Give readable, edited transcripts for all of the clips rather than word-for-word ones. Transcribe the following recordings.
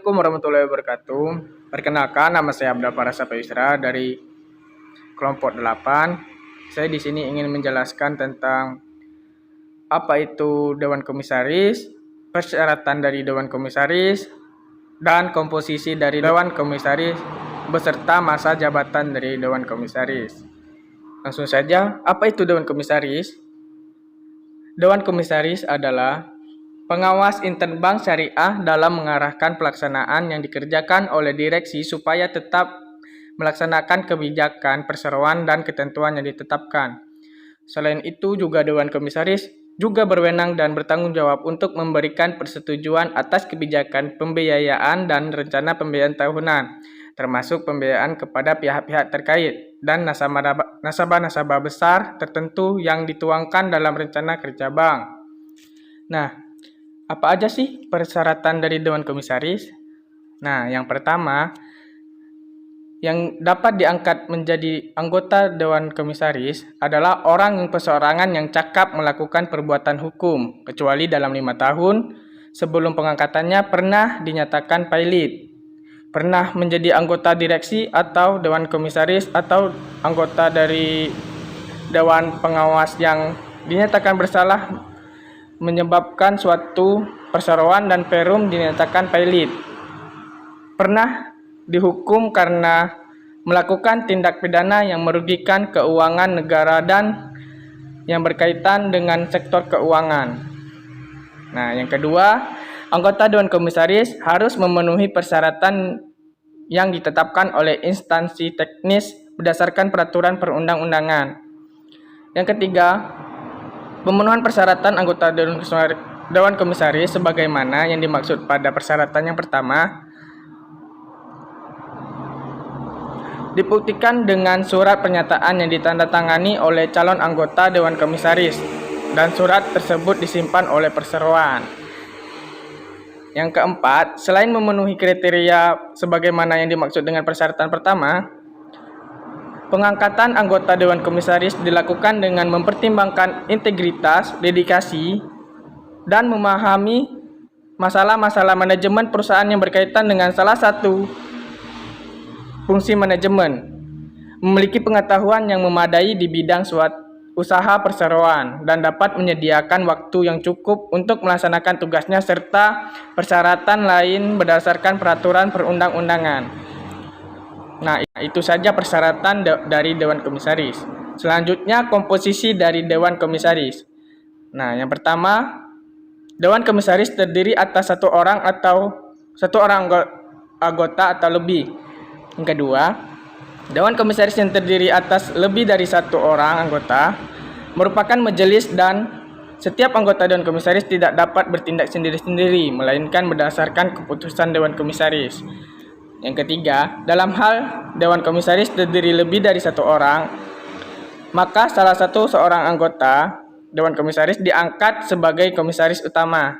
Assalamualaikum warahmatullahi wabarakatuh. Perkenalkan, nama saya Abdul Farasa Payusra dari kelompok 8. Saya di sini ingin menjelaskan tentang apa itu Dewan Komisaris, persyaratan dari Dewan Komisaris, dan komposisi dari Dewan Komisaris beserta masa jabatan dari Dewan Komisaris. Langsung saja, apa itu Dewan Komisaris? Dewan Komisaris adalah pengawas intern bank syariah dalam mengarahkan pelaksanaan yang dikerjakan oleh direksi supaya tetap melaksanakan kebijakan perseroan dan ketentuan yang ditetapkan. Selain itu juga Dewan Komisaris juga berwenang dan bertanggung jawab untuk memberikan persetujuan atas kebijakan pembiayaan dan rencana pembiayaan tahunan, termasuk pembiayaan kepada pihak-pihak terkait dan nasabah-nasabah besar tertentu yang dituangkan dalam rencana kerja bank. Nah, apa aja sih persyaratan dari Dewan Komisaris? Nah, yang pertama, yang dapat diangkat menjadi anggota Dewan Komisaris adalah orang yang perseorangan yang cakap melakukan perbuatan hukum, kecuali dalam 5 tahun sebelum pengangkatannya pernah dinyatakan pailit, pernah menjadi anggota direksi atau Dewan Komisaris atau anggota dari Dewan Pengawas yang dinyatakan bersalah menyebabkan suatu perseroan dan perum dinyatakan pailit. Pernah dihukum karena melakukan tindak pidana yang merugikan keuangan negara dan yang berkaitan dengan sektor keuangan. Nah, yang kedua, anggota Dewan Komisaris harus memenuhi persyaratan yang ditetapkan oleh instansi teknis berdasarkan peraturan perundang-undangan. Yang ketiga, pemenuhan persyaratan anggota Dewan Komisaris sebagaimana yang dimaksud pada persyaratan yang pertama dibuktikan dengan surat pernyataan yang ditandatangani oleh calon anggota Dewan Komisaris dan surat tersebut disimpan oleh perseroan. Yang keempat, selain memenuhi kriteria sebagaimana yang dimaksud dengan persyaratan pertama, pengangkatan anggota Dewan Komisaris dilakukan dengan mempertimbangkan integritas, dedikasi, dan memahami masalah-masalah manajemen perusahaan yang berkaitan dengan salah satu fungsi manajemen, memiliki pengetahuan yang memadai di bidang usaha perseroan, dan dapat menyediakan waktu yang cukup untuk melaksanakan tugasnya serta persyaratan lain berdasarkan peraturan perundang-undangan. Nah, itu saja persyaratan dari Dewan Komisaris. Selanjutnya, komposisi dari Dewan Komisaris. Nah, yang pertama, Dewan Komisaris terdiri atas satu orang anggota atau lebih. Yang kedua, Dewan Komisaris yang terdiri atas lebih dari satu orang anggota merupakan majelis dan setiap anggota Dewan Komisaris tidak dapat bertindak sendiri-sendiri, melainkan berdasarkan keputusan Dewan Komisaris. Yang ketiga, dalam hal Dewan Komisaris terdiri lebih dari satu orang, maka salah satu seorang anggota Dewan Komisaris diangkat sebagai komisaris utama.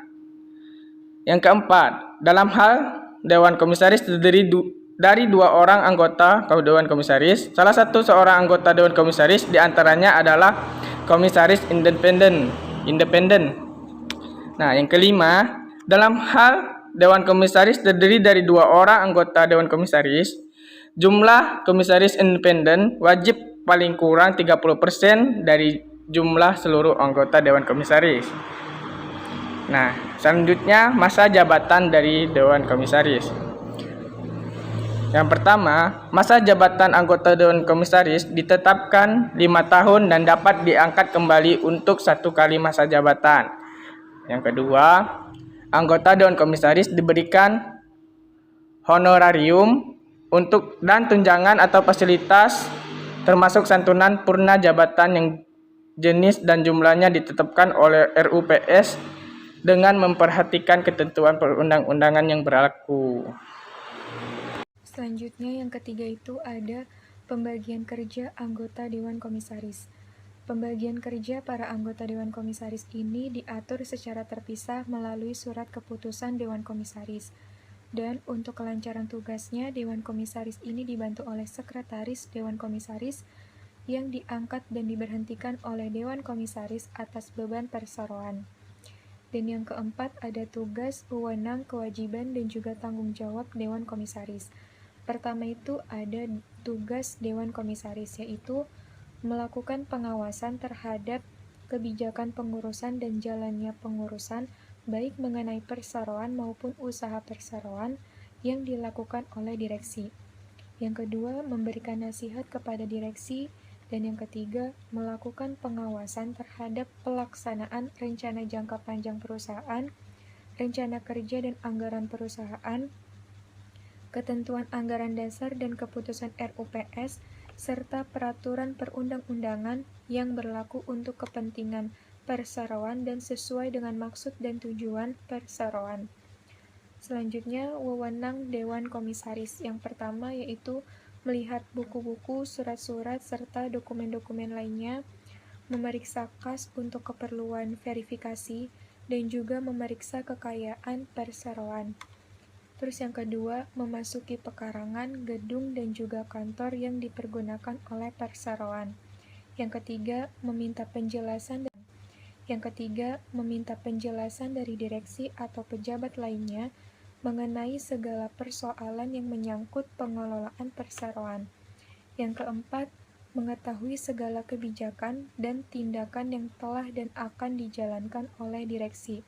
Yang keempat, dalam hal Dewan Komisaris terdiri dari dua orang anggota Dewan Komisaris, salah satu seorang anggota Dewan Komisaris diantaranya adalah komisaris independen. Nah, yang kelima, dalam hal Dewan Komisaris terdiri dari dua orang anggota Dewan Komisaris, jumlah komisaris independen wajib paling kurang 30% dari jumlah seluruh anggota Dewan Komisaris. Nah, selanjutnya masa jabatan dari Dewan Komisaris. Yang pertama, masa jabatan anggota Dewan Komisaris ditetapkan 5 tahun dan dapat diangkat kembali untuk 1 kali masa jabatan. Yang kedua, anggota Dewan Komisaris diberikan honorarium dan tunjangan atau fasilitas termasuk santunan purna jabatan yang jenis dan jumlahnya ditetapkan oleh RUPS dengan memperhatikan ketentuan perundang-undangan yang berlaku. Selanjutnya yang ketiga itu ada pembagian kerja anggota Dewan Komisaris. Pembagian kerja para anggota Dewan Komisaris ini diatur secara terpisah melalui surat keputusan Dewan Komisaris. Dan untuk kelancaran tugasnya, Dewan Komisaris ini dibantu oleh Sekretaris Dewan Komisaris yang diangkat dan diberhentikan oleh Dewan Komisaris atas beban perseroan. Dan yang keempat ada tugas, wewenang, kewajiban, dan juga tanggung jawab Dewan Komisaris. Pertama itu ada tugas Dewan Komisaris, yaitu melakukan pengawasan terhadap kebijakan pengurusan dan jalannya pengurusan, baik mengenai perseroan maupun usaha perseroan yang dilakukan oleh direksi. Yang kedua, memberikan nasihat kepada direksi. Dan yang ketiga, melakukan pengawasan terhadap pelaksanaan rencana jangka panjang perusahaan, rencana kerja dan anggaran perusahaan, ketentuan anggaran dasar dan keputusan RUPS, serta peraturan perundang-undangan yang berlaku untuk kepentingan perseroan dan sesuai dengan maksud dan tujuan perseroan. Selanjutnya, wewenang Dewan Komisaris. Yang pertama yaitu melihat buku-buku, surat-surat, serta dokumen-dokumen lainnya, memeriksa kas untuk keperluan verifikasi, dan juga memeriksa kekayaan perseroan. Terus yang kedua, memasuki pekarangan, gedung, dan juga kantor yang dipergunakan oleh perseroan. Yang ketiga, meminta penjelasan dari direksi atau pejabat lainnya mengenai segala persoalan yang menyangkut pengelolaan perseroan. Yang keempat, mengetahui segala kebijakan dan tindakan yang telah dan akan dijalankan oleh direksi.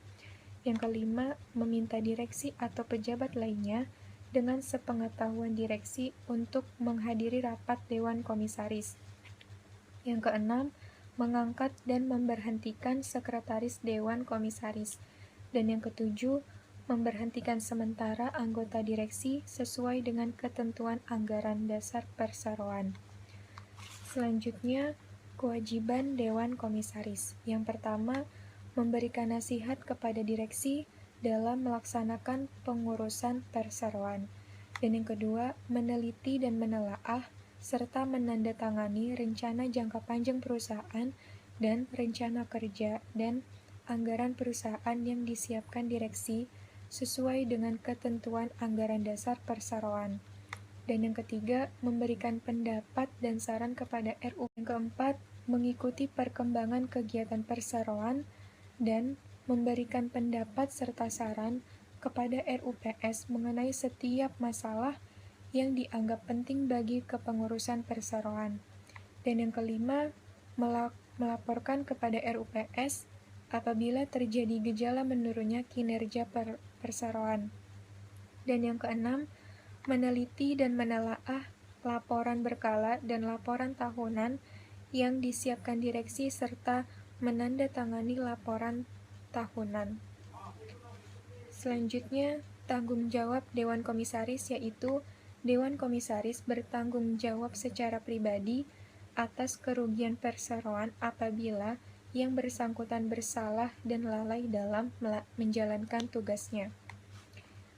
Yang kelima, meminta direksi atau pejabat lainnya dengan sepengetahuan direksi untuk menghadiri rapat Dewan Komisaris. Yang keenam, mengangkat dan memberhentikan sekretaris Dewan Komisaris. Dan yang ketujuh, memberhentikan sementara anggota direksi sesuai dengan ketentuan anggaran dasar perseroan. Selanjutnya, kewajiban Dewan Komisaris. Yang pertama, memberikan nasihat kepada direksi dalam melaksanakan pengurusan perseroan. Dan yang kedua, meneliti dan menelaah serta menandatangani rencana jangka panjang perusahaan dan rencana kerja dan anggaran perusahaan yang disiapkan direksi sesuai dengan ketentuan anggaran dasar perseroan. Dan yang ketiga, memberikan pendapat dan saran kepada RU. Yang keempat, mengikuti perkembangan kegiatan perseroan dan memberikan pendapat serta saran kepada RUPS mengenai setiap masalah yang dianggap penting bagi kepengurusan perseroan. Dan yang kelima, melaporkan kepada RUPS apabila terjadi gejala menurunnya kinerja perseroan. Dan yang keenam, meneliti dan menelaah laporan berkala dan laporan tahunan yang disiapkan direksi serta menandatangani laporan tahunan. Selanjutnya, tanggung jawab Dewan Komisaris, yaitu Dewan Komisaris bertanggung jawab secara pribadi atas kerugian perseroan apabila yang bersangkutan bersalah dan lalai dalam menjalankan tugasnya.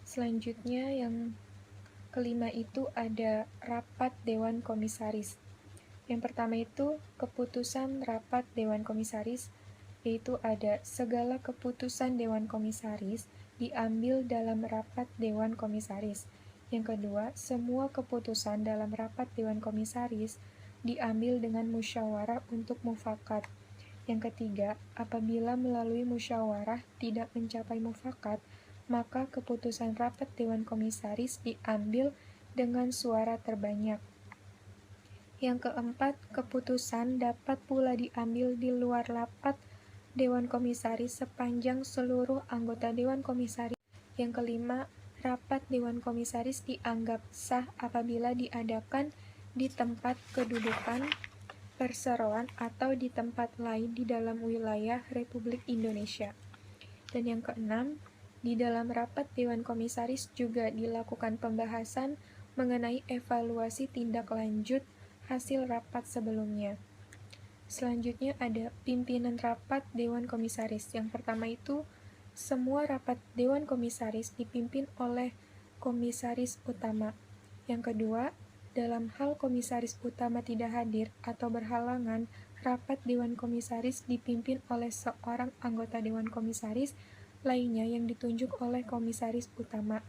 Selanjutnya, yang kelima itu ada rapat Dewan Komisaris. Yang pertama itu keputusan rapat Dewan Komisaris, yaitu ada segala keputusan Dewan Komisaris diambil dalam rapat Dewan Komisaris. Yang kedua, semua keputusan dalam rapat Dewan Komisaris diambil dengan musyawarah untuk mufakat. Yang ketiga, apabila melalui musyawarah tidak mencapai mufakat, maka keputusan rapat Dewan Komisaris diambil dengan suara terbanyak. Yang keempat, keputusan dapat pula diambil di luar rapat Dewan Komisaris sepanjang seluruh anggota Dewan Komisaris. Yang kelima, rapat Dewan Komisaris dianggap sah apabila diadakan di tempat kedudukan perseroan atau di tempat lain di dalam wilayah Republik Indonesia. Dan yang keenam, di dalam rapat Dewan Komisaris juga dilakukan pembahasan mengenai evaluasi tindak lanjut hasil rapat sebelumnya. Selanjutnya ada pimpinan rapat Dewan Komisaris. Yang pertama itu, semua rapat Dewan Komisaris dipimpin oleh Komisaris Utama. Yang kedua, dalam hal Komisaris Utama tidak hadir atau berhalangan, rapat Dewan Komisaris dipimpin oleh seorang anggota Dewan Komisaris lainnya yang ditunjuk oleh Komisaris Utama.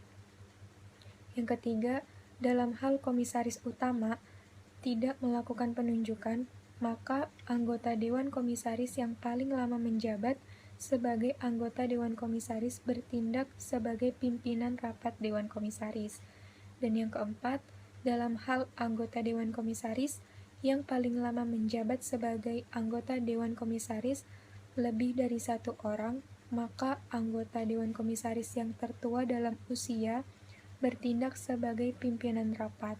Yang ketiga, dalam hal Komisaris Utama tidak melakukan penunjukan, maka anggota Dewan Komisaris yang paling lama menjabat sebagai anggota Dewan Komisaris bertindak sebagai pimpinan rapat Dewan Komisaris. Dan yang keempat, dalam hal anggota Dewan Komisaris yang paling lama menjabat sebagai anggota Dewan Komisaris lebih dari 1 orang, maka anggota Dewan Komisaris yang tertua dalam usia bertindak sebagai pimpinan rapat.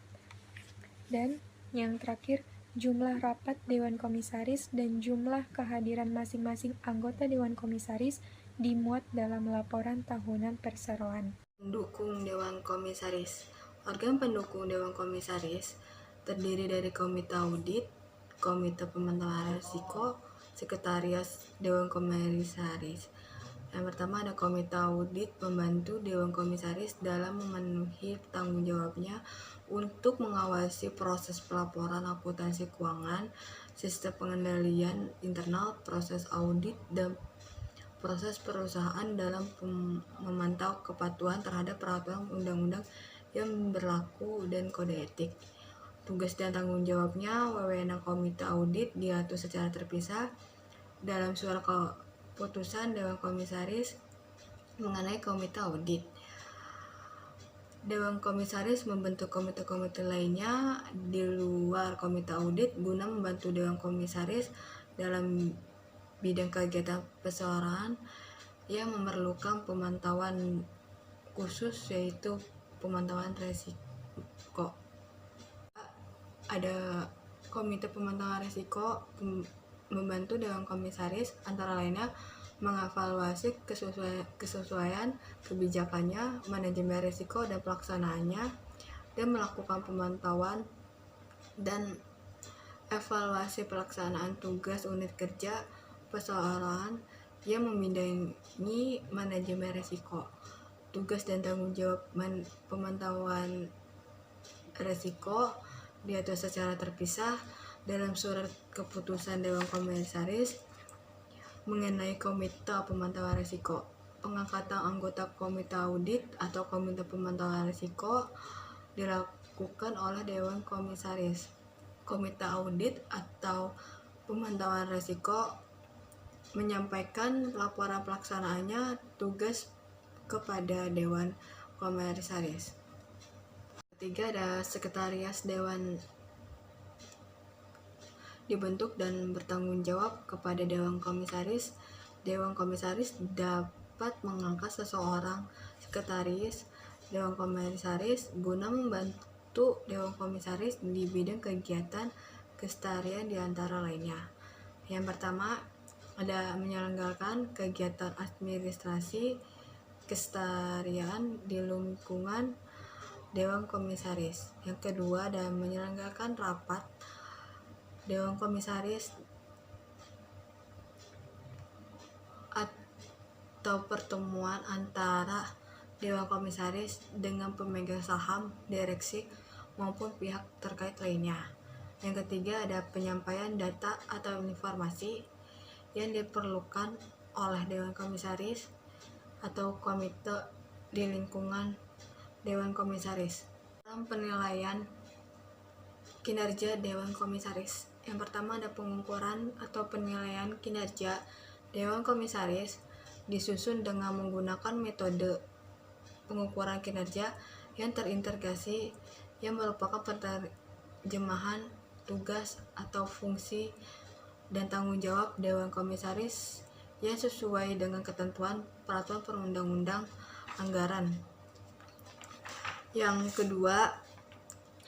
Dan yang terakhir, jumlah rapat Dewan Komisaris dan jumlah kehadiran masing-masing anggota Dewan Komisaris dimuat dalam laporan tahunan perseroan. Pendukung Dewan Komisaris. Organ pendukung Dewan Komisaris terdiri dari Komite Audit, Komite Pemantauan Risiko, Sekretariat Dewan Komisaris. Yang pertama ada Komite Audit membantu Dewan Komisaris dalam memenuhi tanggung jawabnya untuk mengawasi proses pelaporan akuntansi keuangan, sistem pengendalian internal, proses audit, dan proses perusahaan dalam memantau kepatuhan terhadap peraturan undang-undang yang berlaku dan kode etik. Tugas dan tanggung jawabnya, wewenang Komite Audit diatur secara terpisah dalam surat keputusan Dewan Komisaris mengenai Komite Audit. Dewan Komisaris membentuk komite-komite lainnya di luar Komite Audit guna membantu Dewan Komisaris dalam bidang kegiatan perseroan yang memerlukan pemantauan khusus, yaitu pemantauan risiko. Ada Komite Pemantauan Risiko membantu Dewan Komisaris antara lainnya mengevaluasi kesesuaian kebijakannya, manajemen risiko dan pelaksanaannya, dan melakukan pemantauan dan evaluasi pelaksanaan tugas unit kerja perseroan yang membidangi manajemen risiko. Tugas dan tanggung jawab pemantauan risiko diatur secara terpisah dalam surat keputusan Dewan Komisaris mengenai Komite Pemantauan Risiko. Pengangkatan anggota Komite Audit atau Komite Pemantauan Risiko dilakukan oleh Dewan Komisaris. Komite Audit atau Pemantauan Risiko menyampaikan laporan pelaksanaannya tugas kepada Dewan Komisaris. Ketiga ada Sekretariat Dewan dibentuk dan bertanggung jawab kepada Dewan Komisaris. Dewan Komisaris dapat mengangkat seseorang sekretaris Dewan Komisaris guna membantu Dewan Komisaris di bidang kegiatan keseharian di antara lainnya. Yang pertama ada menyelenggarakan kegiatan administrasi keseharian di lingkungan Dewan Komisaris. Yang kedua ada menyelenggarakan rapat Dewan Komisaris atau pertemuan antara Dewan Komisaris dengan pemegang saham, direksi, maupun pihak terkait lainnya. Yang ketiga ada penyampaian data atau informasi yang diperlukan oleh Dewan Komisaris atau komite di lingkungan Dewan Komisaris. Dalam penilaian kinerja Dewan Komisaris, yang pertama ada pengukuran atau penilaian kinerja Dewan Komisaris disusun dengan menggunakan metode pengukuran kinerja yang terintegrasi yang merupakan penerjemahan tugas atau fungsi dan tanggung jawab Dewan Komisaris yang sesuai dengan ketentuan peraturan perundang-undang anggaran. Yang kedua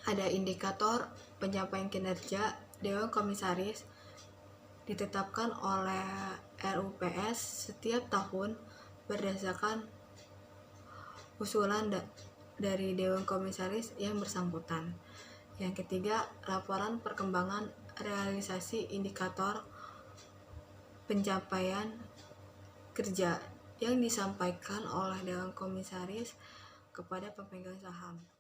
ada indikator pencapaian kinerja Dewan Komisaris ditetapkan oleh RUPS setiap tahun berdasarkan usulan dari Dewan Komisaris yang bersangkutan. Yang ketiga, laporan perkembangan realisasi indikator pencapaian kerja yang disampaikan oleh Dewan Komisaris kepada pemegang saham.